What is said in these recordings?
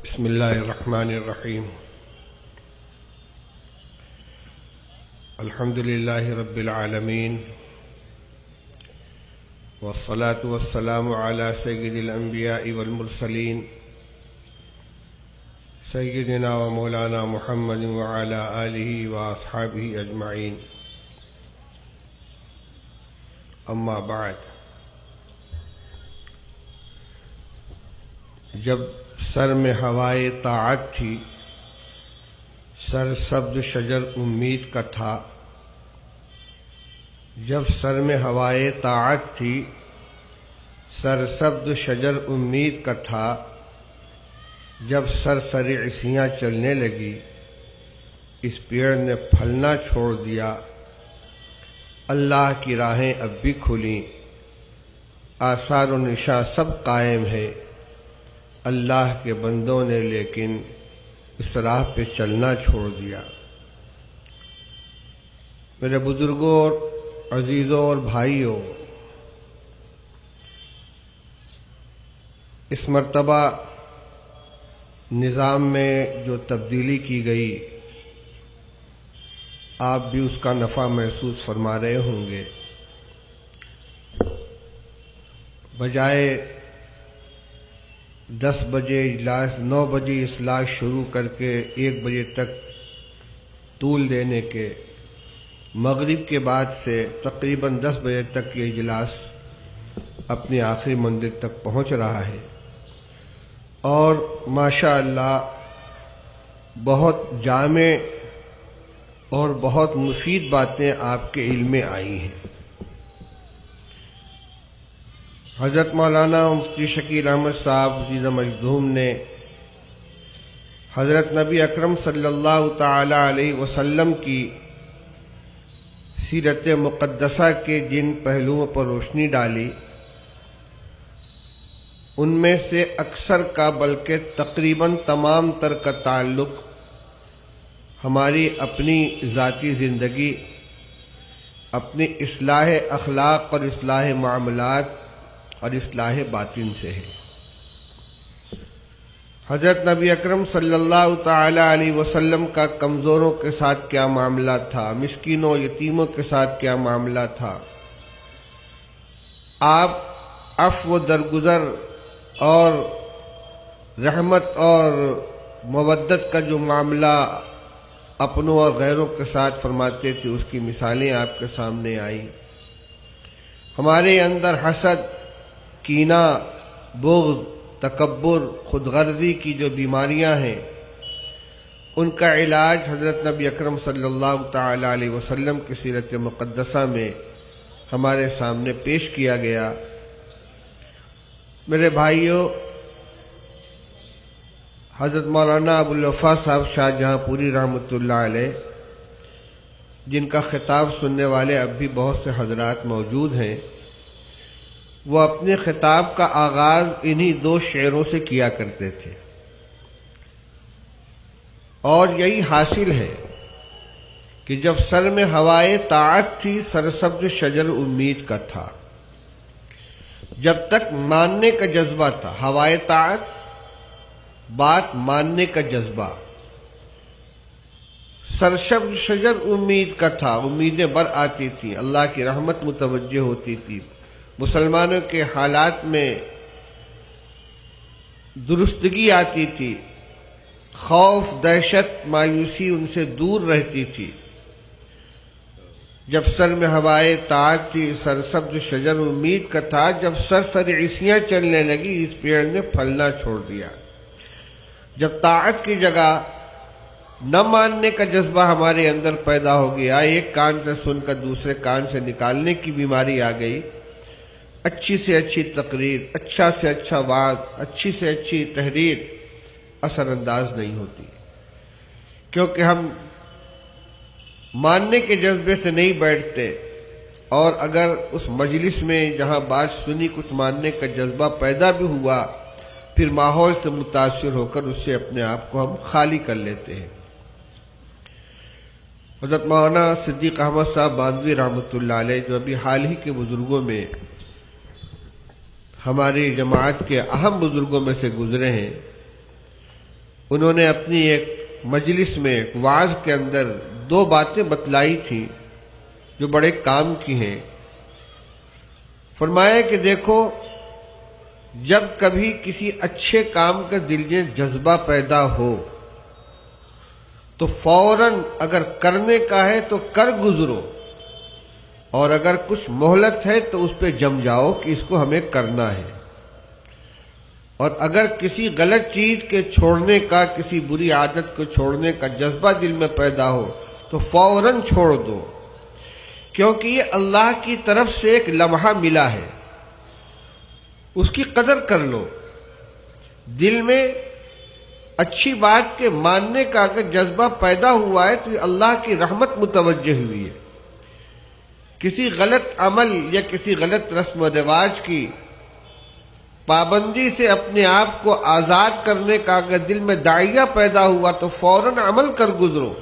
بسم اللہ الرحمن الرحیم الحمد للہ رب العالمین والصلاة والسلام علی سید الانبیاء والمرسلین سیدنا و مولانا محمد وعلی آلہ واصحابہ اجمعین اما بعد۔ جب سر میں ہوائے طاعت تھی، سر سبز شجر امید کا تھا۔ جب سر میں ہوائے طاعت تھی، سر سبز شجر امید کا تھا۔ جب سرسری عصیاں چلنے لگی، اس پیڑ نے پھلنا چھوڑ دیا۔ اللہ کی راہیں اب بھی کھلیں، آثار و نشاں سب قائم ہے۔ اللہ کے بندوں نے لیکن اس راہ پہ چلنا چھوڑ دیا۔ میرے بزرگوں اور عزیزوں اور بھائیوں، اس مرتبہ نظام میں جو تبدیلی کی گئی، آپ بھی اس کا نفع محسوس فرما رہے ہوں گے۔ بجائے 10 بجے اجلاس، 9 بجے اجلاس شروع کر کے 1 بجے تک طول دینے کے، مغرب کے بعد سے تقریباً 10 بجے تک یہ اجلاس اپنی آخری منزل تک پہنچ رہا ہے، اور ماشاء اللہ بہت جامع اور بہت مفید باتیں آپ کے علم میں آئی ہیں۔ حضرت مولانا مفتی شکیل احمد صاحب عزیز مجدوم نے حضرت نبی اکرم صلی اللہ تعالی علیہ وسلم کی سیرت مقدسہ کے جن پہلوؤں پر روشنی ڈالی، ان میں سے اکثر کا بلکہ تقریباً تمام تر کا تعلق ہماری اپنی ذاتی زندگی، اپنی اصلاح اخلاق اور اصلاح معاملات اور اصلاح باطن سے ہے۔ حضرت نبی اکرم صلی اللہ تعالی علیہ وسلم کا کمزوروں کے ساتھ کیا معاملہ تھا، مسکینوں یتیموں کے ساتھ کیا معاملہ تھا، آپ عفو و درگزر اور رحمت اور مودت کا جو معاملہ اپنوں اور غیروں کے ساتھ فرماتے تھے، اس کی مثالیں آپ کے سامنے آئیں۔ ہمارے اندر حسد، کینہ، بغض، تکبر، خود غرضی کی جو بیماریاں ہیں، ان کا علاج حضرت نبی اکرم صلی اللہ تعالی علیہ وسلم کی سیرت مقدسہ میں ہمارے سامنے پیش کیا گیا۔ میرے بھائیوں، حضرت مولانا ابوالوفا صاحب شاہ جہاں پوری رحمۃ اللہ علیہ، جن کا خطاب سننے والے اب بھی بہت سے حضرات موجود ہیں، وہ اپنے خطاب کا آغاز انہی 2 شعروں سے کیا کرتے تھے، اور یہی حاصل ہے کہ جب سر میں ہوائے طاعت تھی، سرسبز شجر امید کا تھا۔ جب تک ماننے کا جذبہ تھا، ہوائے طاعت، بات ماننے کا جذبہ، سرسبز شجر امید کا تھا، امیدیں بر آتی تھیں، اللہ کی رحمت متوجہ ہوتی تھی، مسلمانوں کے حالات میں درستگی آتی تھی، خوف، دہشت، مایوسی ان سے دور رہتی تھی۔ جب سر میں ہوائے طاعت تھی، سرسبز شجر امید کا تھا۔ جب سرسری عصیاں چلنے لگی، اس پیڑ نے پھلنا چھوڑ دیا۔ جب طاعت کی جگہ نہ ماننے کا جذبہ ہمارے اندر پیدا ہو گیا، ایک کان سے سن کر دوسرے کان سے نکالنے کی بیماری آ گئی، اچھی سے اچھی تقریر، اچھا سے اچھا وعظ، اچھی سے اچھی تحریر اثر انداز نہیں ہوتی، کیونکہ ہم ماننے کے جذبے سے نہیں بیٹھتے، اور اگر اس مجلس میں جہاں بات سنی کچھ ماننے کا جذبہ پیدا بھی ہوا، پھر ماحول سے متاثر ہو کر اس سے اپنے آپ کو ہم خالی کر لیتے ہیں۔ حضرت مولانا صدیق احمد صاحب باندھوی رحمۃ اللہ علیہ، جو ابھی حال ہی کے بزرگوں میں ہماری جماعت کے اہم بزرگوں میں سے گزرے ہیں، انہوں نے اپنی ایک مجلس میں ایک وعظ کے اندر 2 باتیں بتلائی تھیں جو بڑے کام کی ہیں۔ فرمایا کہ دیکھو، جب کبھی کسی اچھے کام کا دل میں جذبہ پیدا ہو تو فوراً اگر کرنے کا ہے تو کر گزرو، اور اگر کچھ مہلت ہے تو اس پہ جم جاؤ کہ اس کو ہمیں کرنا ہے، اور اگر کسی غلط چیز کے چھوڑنے کا، کسی بری عادت کو چھوڑنے کا جذبہ دل میں پیدا ہو تو فوراً چھوڑ دو، کیونکہ یہ اللہ کی طرف سے ایک لمحہ ملا ہے، اس کی قدر کر لو۔ دل میں اچھی بات کے ماننے کا اگر جذبہ پیدا ہوا ہے تو یہ اللہ کی رحمت متوجہ ہوئی ہے۔ کسی غلط عمل یا کسی غلط رسم و رواج کی پابندی سے اپنے آپ کو آزاد کرنے کا اگر دل میں داعیہ پیدا ہوا تو فوراً عمل کر گزرو۔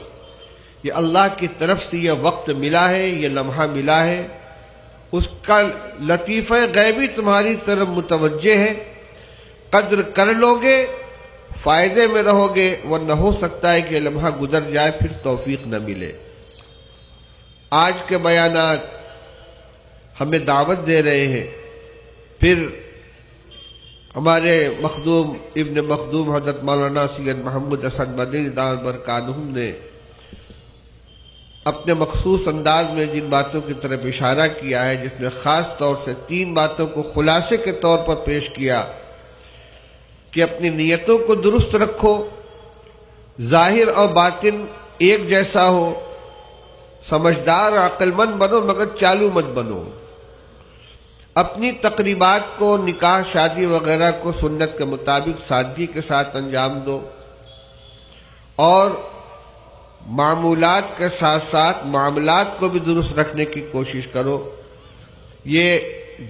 یہ اللہ کی طرف سے یہ وقت ملا ہے، یہ لمحہ ملا ہے، اس کا لطیفہ غیبی تمہاری طرف متوجہ ہے، قدر کر لوگے فائدے میں رہو گے، ورنہ ہو سکتا ہے کہ یہ لمحہ گزر جائے پھر توفیق نہ ملے۔ آج کے بیانات ہمیں دعوت دے رہے ہیں، پھر ہمارے مخدوم ابن مخدوم حضرت مولانا سید محمد اسد مدنی دامت برکاتہم نے اپنے مخصوص انداز میں جن باتوں کی طرف اشارہ کیا ہے، جس میں خاص طور سے 3 باتوں کو خلاصے کے طور پر پیش کیا کہ اپنی نیتوں کو درست رکھو، ظاہر اور باطن ایک جیسا ہو، سمجھدار اور عقل مند بنو مگر چالو مت بنو، اپنی تقریبات کو، نکاح شادی وغیرہ کو سنت کے مطابق سادگی کے ساتھ انجام دو، اور معمولات کے ساتھ ساتھ معاملات کو بھی درست رکھنے کی کوشش کرو۔ یہ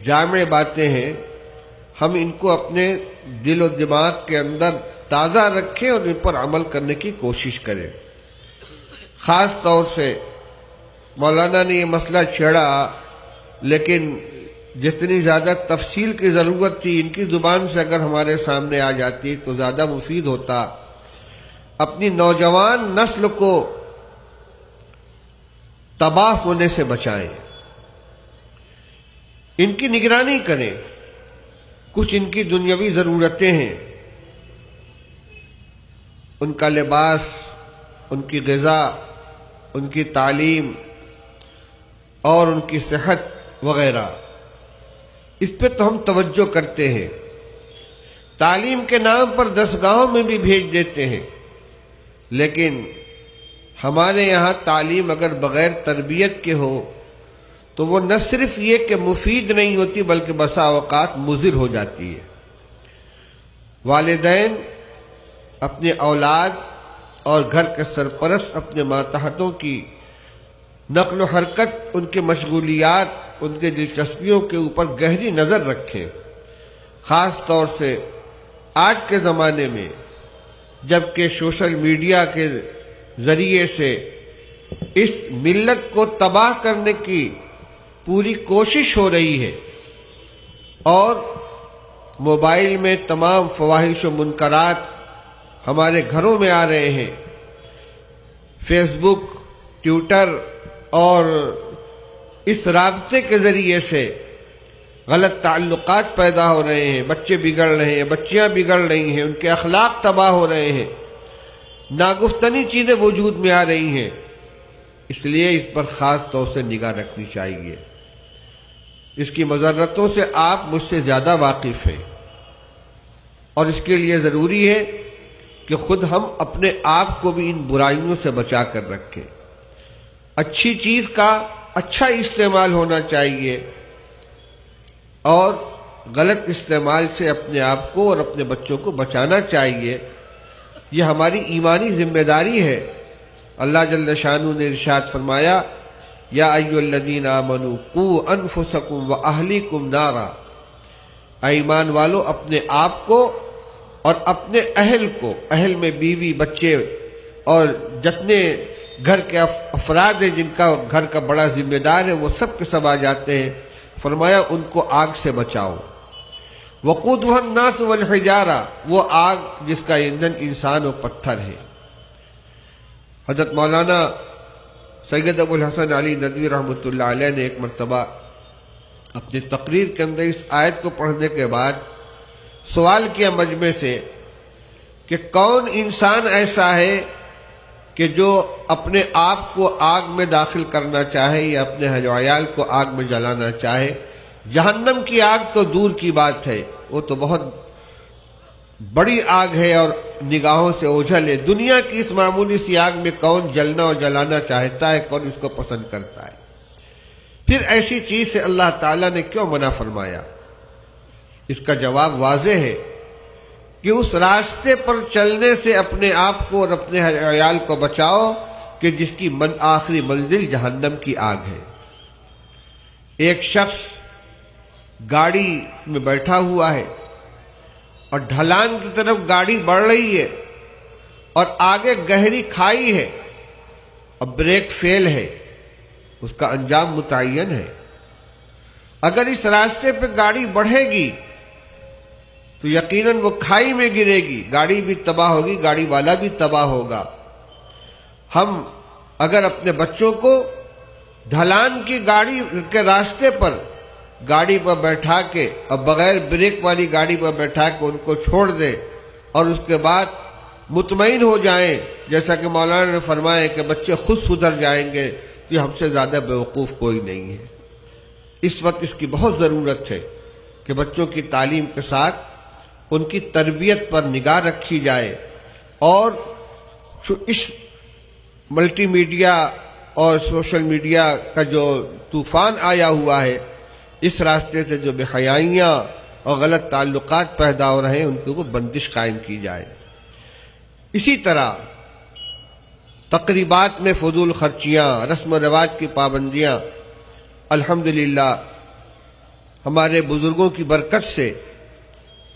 جامع باتیں ہیں، ہم ان کو اپنے دل و دماغ کے اندر تازہ رکھیں اور ان پر عمل کرنے کی کوشش کریں۔ خاص طور سے مولانا نے یہ مسئلہ چھیڑا، لیکن جتنی زیادہ تفصیل کی ضرورت تھی ان کی زبان سے اگر ہمارے سامنے آ جاتی تو زیادہ مفید ہوتا۔ اپنی نوجوان نسل کو تباہ ہونے سے بچائیں، ان کی نگرانی کریں، کچھ ان کی دنیاوی ضرورتیں ہیں، ان کا لباس، ان کی غذا، ان کی تعلیم اور ان کی صحت وغیرہ، اس پہ تو ہم توجہ کرتے ہیں، تعلیم کے نام پر درسگاہوں میں بھی بھیج دیتے ہیں، لیکن ہمارے یہاں تعلیم اگر بغیر تربیت کے ہو تو وہ نہ صرف یہ کہ مفید نہیں ہوتی بلکہ بسا اوقات مضر ہو جاتی ہے۔ والدین اپنے اولاد اور گھر کے سرپرست اپنے ماتحتوں کی نقل و حرکت، ان کے مشغولیات، ان کے دلچسپیوں کے اوپر گہری نظر رکھیں۔ خاص طور سے آج کے زمانے میں جبکہ سوشل میڈیا کے ذریعے سے اس ملت کو تباہ کرنے کی پوری کوشش ہو رہی ہے، اور موبائل میں تمام فواحش و منکرات ہمارے گھروں میں آ رہے ہیں، فیس بک، ٹویٹر اور اس رابطے کے ذریعے سے غلط تعلقات پیدا ہو رہے ہیں، بچے بگڑ رہے ہیں، بچیاں بگڑ رہی ہیں، ان کے اخلاق تباہ ہو رہے ہیں، ناگفتنی چیزیں وجود میں آ رہی ہیں، اس لیے اس پر خاص طور سے نگاہ رکھنی چاہیے۔ اس کی مضرتوں سے آپ مجھ سے زیادہ واقف ہیں، اور اس کے لیے ضروری ہے کہ خود ہم اپنے آپ کو بھی ان برائیوں سے بچا کر رکھیں۔ اچھی چیز کا اچھا استعمال ہونا چاہیے، اور غلط استعمال سے اپنے آپ کو اور اپنے بچوں کو بچانا چاہیے۔ یہ ہماری ایمانی ذمہ داری ہے۔ اللہ جل شانہ نے ارشاد فرمایا، یا ایھا الذین آمنوا قوا انفسکم واہلیکم نارا، اے ایمان والو اپنے آپ کو اور اپنے اہل کو، اہل میں بیوی، بچے اور جتنے گھر کے افراد ہیں جن کا گھر کا بڑا ذمہ دار ہے، وہ سب کے سب آ جاتے ہیں۔ فرمایا ان کو آگ سے بچاؤ۔ وقودها الناس والحجارہ، وہ آگ جس کا ایندھن انسان و پتھر ہے۔ حضرت مولانا سید ابو الحسن علی ندوی رحمۃ اللہ علیہ نے ایک مرتبہ اپنی تقریر کے اندر اس آیت کو پڑھنے کے بعد سوال کیا مجمع سے کہ کون انسان ایسا ہے کہ جو اپنے آپ کو آگ میں داخل کرنا چاہے یا اپنے اہل و عیال کو آگ میں جلانا چاہے؟ جہنم کی آگ تو دور کی بات ہے، وہ تو بہت بڑی آگ ہے اور نگاہوں سے اوجھل ہے۔ دنیا کی اس معمولی سی آگ میں کون جلنا اور جلانا چاہتا ہے، کون اس کو پسند کرتا ہے؟ پھر ایسی چیز سے اللہ تعالیٰ نے کیوں منع فرمایا؟ اس کا جواب واضح ہے کہ اس راستے پر چلنے سے اپنے آپ کو اور اپنے عیال کو بچاؤ کہ جس کی آخری منزل جہنم کی آگ ہے۔ ایک شخص گاڑی میں بیٹھا ہوا ہے اور ڈھلان کی طرف گاڑی بڑھ رہی ہے اور آگے گہری کھائی ہے اور بریک فیل ہے، اس کا انجام متعین ہے۔ اگر اس راستے پہ گاڑی بڑھے گی تو یقیناً وہ کھائی میں گرے گی، گاڑی بھی تباہ ہوگی، گاڑی والا بھی تباہ ہوگا۔ ہم اگر اپنے بچوں کو ڈھلان کی گاڑی کے راستے پر گاڑی پر بیٹھا کے اور بغیر بریک والی گاڑی پر بیٹھا کے ان کو چھوڑ دیں اور اس کے بعد مطمئن ہو جائیں، جیسا کہ مولانا نے فرمایا کہ بچے خود سدھر جائیں گے، تو یہ ہم سے زیادہ بیوقوف کوئی نہیں ہے۔ اس وقت اس کی بہت ضرورت ہے کہ بچوں کی تعلیم کے ساتھ ان کی تربیت پر نگاہ رکھی جائے، اور اس ملٹی میڈیا اور سوشل میڈیا کا جو طوفان آیا ہوا ہے، اس راستے سے جو بے حیائیاں اور غلط تعلقات پیدا ہو رہے ہیں، ان کے اوپر بندش قائم کی جائے۔ اسی طرح تقریبات میں فضول خرچیاں، رسم و رواج کی پابندیاں، الحمدللہ ہمارے بزرگوں کی برکت سے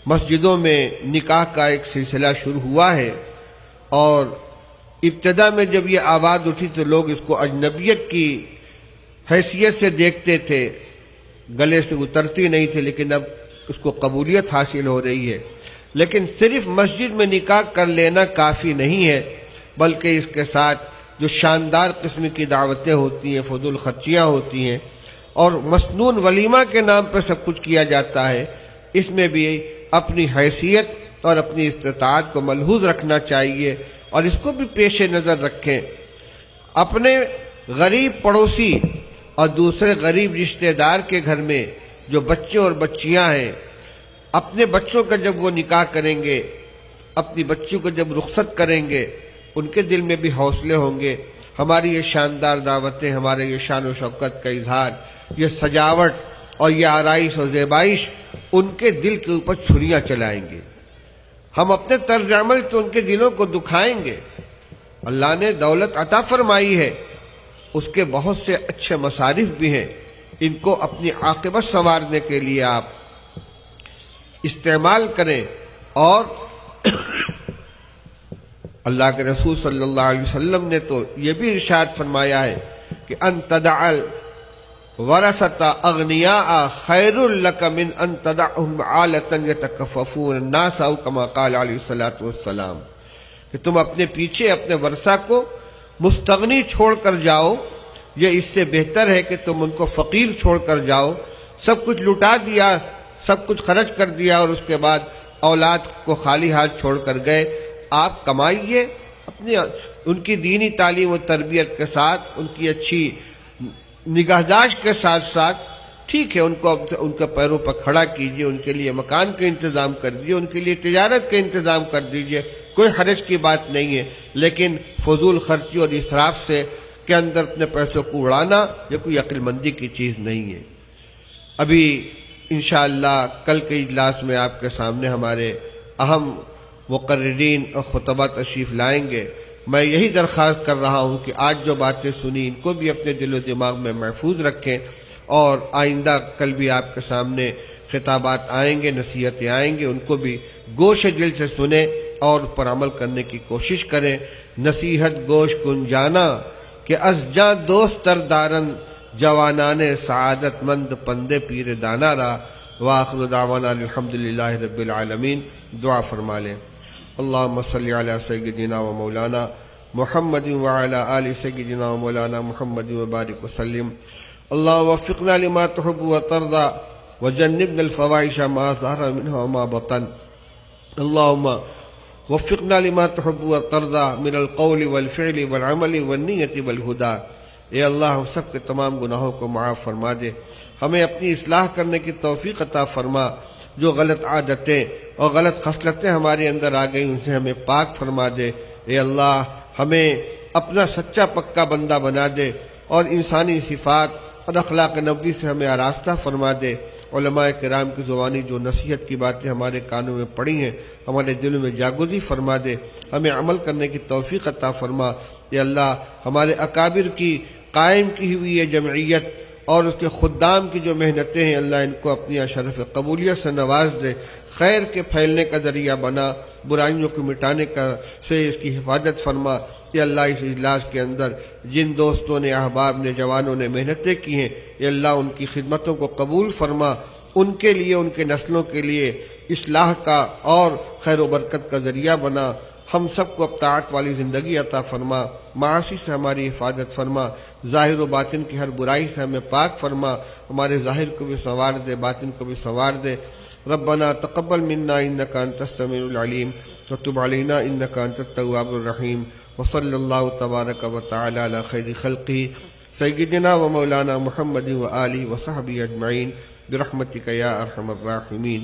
مسجدوں میں نکاح کا ایک سلسلہ شروع ہوا ہے، اور ابتدا میں جب یہ آواز اٹھی تو لوگ اس کو اجنبیت کی حیثیت سے دیکھتے تھے، گلے سے اترتی نہیں تھی، لیکن اب اس کو قبولیت حاصل ہو رہی ہے۔ لیکن صرف مسجد میں نکاح کر لینا کافی نہیں ہے، بلکہ اس کے ساتھ جو شاندار قسم کی دعوتیں ہوتی ہیں، فضول خرچیاں ہوتی ہیں، اور مسنون ولیمہ کے نام پہ سب کچھ کیا جاتا ہے، اس میں بھی اپنی حیثیت اور اپنی استطاعت کو ملحوظ رکھنا چاہیے، اور اس کو بھی پیش نظر رکھیں۔ اپنے غریب پڑوسی اور دوسرے غریب رشتہ دار کے گھر میں جو بچے اور بچیاں ہیں، اپنے بچوں کا جب وہ نکاح کریں گے، اپنی بچیوں کو جب رخصت کریں گے، ان کے دل میں بھی حوصلے ہوں گے۔ ہماری یہ شاندار دعوتیں، ہمارے یہ شان و شوکت کا اظہار، یہ سجاوٹ اور یہ آرائش و زیبائش ان کے دل کے اوپر چھریاں چلائیں گے۔ ہم اپنے طرز عمل تو ان کے دلوں کو دکھائیں گے۔ اللہ نے دولت عطا فرمائی ہے، اس کے بہت سے اچھے مصارف بھی ہیں، ان کو اپنی عاقبت سنوارنے کے لیے آپ استعمال کریں۔ اور اللہ کے رسول صلی اللہ علیہ وسلم نے تو یہ بھی ارشاد فرمایا ہے کہ ان تدع ورثۃ اغنیاء خیر لک من ان تدعهم عالۃ یتکففون الناس، او کما قال علیہ الصلوۃ والسلام، کہ تم اپنے پیچھے اپنے ورثہ کو مستغنی چھوڑ کر جاؤ، یہ اس سے بہتر ہے کہ تم ان کو فقیر چھوڑ کر جاؤ۔ سب کچھ لٹا دیا، سب کچھ خرچ کر دیا، اور اس کے بعد اولاد کو خالی ہاتھ چھوڑ کر گئے۔ آپ کمائیے، اپنی ان کی دینی تعلیم و تربیت کے ساتھ، ان کی اچھی نگہداشت کے ساتھ ساتھ، ٹھیک ہے، ان کو ان کے پیروں پر کھڑا کیجیے، ان کے لیے مکان کا انتظام کر دیجیے، ان کے لیے تجارت کا انتظام کر دیجیے، کوئی حرج کی بات نہیں ہے۔ لیکن فضول خرچی اور اسراف سے کے اندر اپنے پیسوں کو اڑانا یہ کوئی عقل مندی کی چیز نہیں ہے۔ ابھی انشاءاللہ کل کے اجلاس میں آپ کے سامنے ہمارے اہم مقررین اور خطبہ تشریف لائیں گے۔ میں یہی درخواست کر رہا ہوں کہ آج جو باتیں سنی ان کو بھی اپنے دل و دماغ میں محفوظ رکھیں، اور آئندہ کل بھی آپ کے سامنے خطابات آئیں گے، نصیحتیں آئیں گے، ان کو بھی گوش دل سے سنیں اور پر عمل کرنے کی کوشش کریں۔ نصیحت گوش کن جانا کہ از جاں دوست تر دارن، جوانان سعادت مند پندے پیر دانا را، وآخر دعوانا الحمدللہ رب العالمین. دعا فرما لیں. اللہم صلی علی سیدنا و مولانا محمد وعلی آل سیدنا و مولانا محمد وبارک وسلم. اللہم وفقنا لما تحب وترضى وجنبنا الفواحش ما ظهر منها وما بطن. اللہم وفقنا لما تحب وترضى من القول والفعل والعمل والنیت والہدى. اے اللہ ہم سب کے تمام گناہوں کو معاف فرما دے، ہمیں اپنی اصلاح کرنے کی توفیق عطا فرما. جو غلط عادتیں اور غلط خصلتیں ہمارے اندر آ گئی ان سے ہمیں پاک فرما دے. اے اللہ ہمیں اپنا سچا پکا بندہ بنا دے اور انسانی صفات اور اخلاق نبوی سے ہمیں آراستہ فرما دے. علماء کرام کی زبانی جو نصیحت کی باتیں ہمارے کانوں میں پڑی ہیں ہمارے دلوں میں جاگزی فرما دے، ہمیں عمل کرنے کی توفیق عطا فرما. اے اللہ ہمارے اکابر کی قائم کی ہوئی یہ جمعیت اور اس کے خدام کی جو محنتیں ہیں اللہ ان کو اپنی اشرف قبولیت سے نواز دے، خیر کے پھیلنے کا ذریعہ بنا، برائیوں کو مٹانے کا سے اس کی حفاظت فرما. کہ اللہ اس اجلاس کے اندر جن دوستوں نے، احباب نے، جوانوں نے محنتیں کی ہیں یہ اللہ ان کی خدمتوں کو قبول فرما، ان کے لیے، ان کے نسلوں کے لیے اصلاح کا اور خیر و برکت کا ذریعہ بنا. ہم سب کو طاعت والی زندگی عطا فرما، معاصی سے ہماری حفاظت فرما، ظاہر و باطن کی ہر برائی سے ہمیں پاک فرما. ہمارے ظاہر کو بھی سنوار دے، باطن کو بھی سنوار دے. ربنا تقبل منا انک انت السمیع العلیم وتب علینا انک انت التواب الرحیم. وصلی اللہ تبارک و تعالی علی خیر خلقہ سیدنا و مولانا محمد و آلہ و صحبہ اجمعین برحمتک یا ارحم الراحمین.